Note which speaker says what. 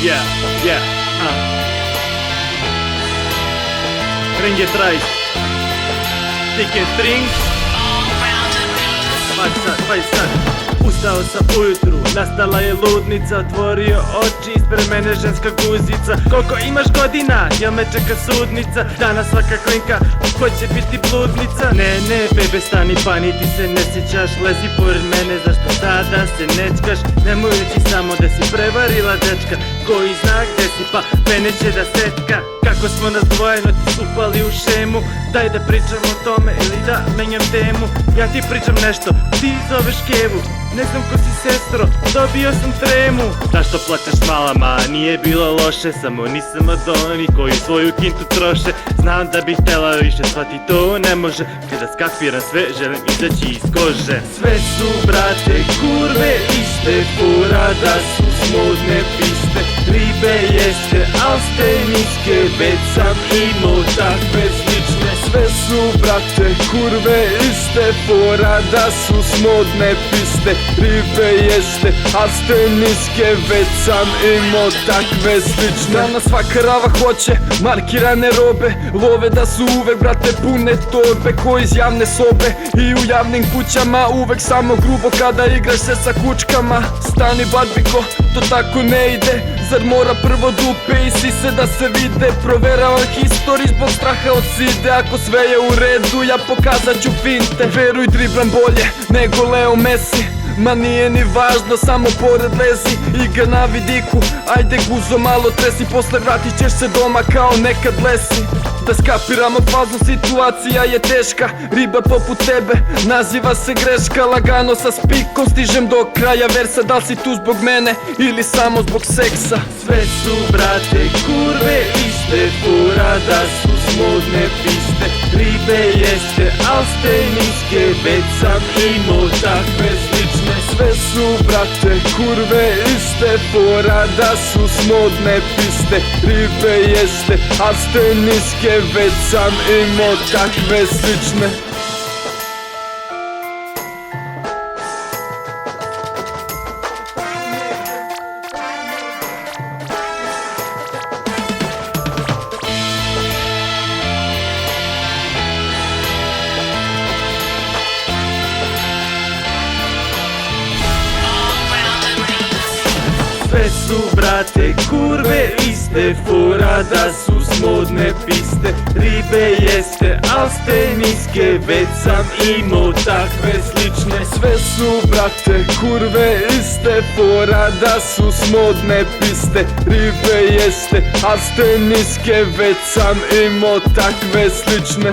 Speaker 1: Yeah, yeah, String it right. Stick and string. Pa sad. Ustao sam ujutru, nastala je ludnica. Otvorio oči, ispred mene ženska guzica. Koliko imaš godina, jel me čeka sudnica? Danas svaka klinka hoće biti bludnica. Ne, bebe stani pa ni ti se ne sjećaš. Lezi pored mene, zašto sada se nečkaš? Nemoj reći samo da si prevarila dečka. Koji zna gde si pa mene će da setka. Kako smo nas dvojeno ti upali u šemu. Daj da pričamo o tome ili da menjam temu. Ja ti pričam nešto, ti zoveš kevu. Ne znam ko si sestro, dobio sam tremu. Zašto plačeš mala, ma nije bilo loše. Samo nisam od onih koji svoju kintu troše. Znam da bih htjela više, shvati to ne može. Kada skapiram sve, želim izaći iz kože. Sve su brate kurve iste, fura da su smudne piste. Ribe jeste, al ste niske, već sam imao takve slične.
Speaker 2: Sve su brate kurve iste, fora da su smodne piste. Ribe jeste, a ste niske, već sam imao takve slične. Danas svaka rava hoće markirane robe. Love da su uvek brate pune torbe, ko iz javne sobe i u javnim kućama. Uvek samo grubo kada igraš se sa kučkama. Stani barbiko, to tako ne ide. Zar mora prvo dupe i sise da se vide? Proveravam histori zbog straha od side. Ako sve je u redu, ja pokazat ću finte. Veruj, driblam bolje nego Leo Messi. Ma nije ni važno, samo pored lezi. Igra na vidiku, ajde guzo malo tresi. Posle vratit ćeš se doma kao nekad lesi. Da skapiramo faznu, situacija je teška. Riba poput tebe, naziva se greška. Lagano sa spikom stižem do kraja versa. Da li si tu zbog mene ili samo zbog seksa?
Speaker 1: Sve su brate kurve iste, fura da su smudne piste. Ribe jeste, al ste niske, već sam imao takve slične.
Speaker 2: Sve su brate kurve iste, fora da su smodne piste. Ribe jeste, a ste niske, već sam imao takve slične.
Speaker 1: Sve su brate kurve iste, fura da su smudne piste. Ribe jeste, al ste niske, već sam imao takve slične.
Speaker 2: Sve su brate kurve iste, fora da su smodne piste. Ribe jeste, a ste niske, već sam imao takve slične.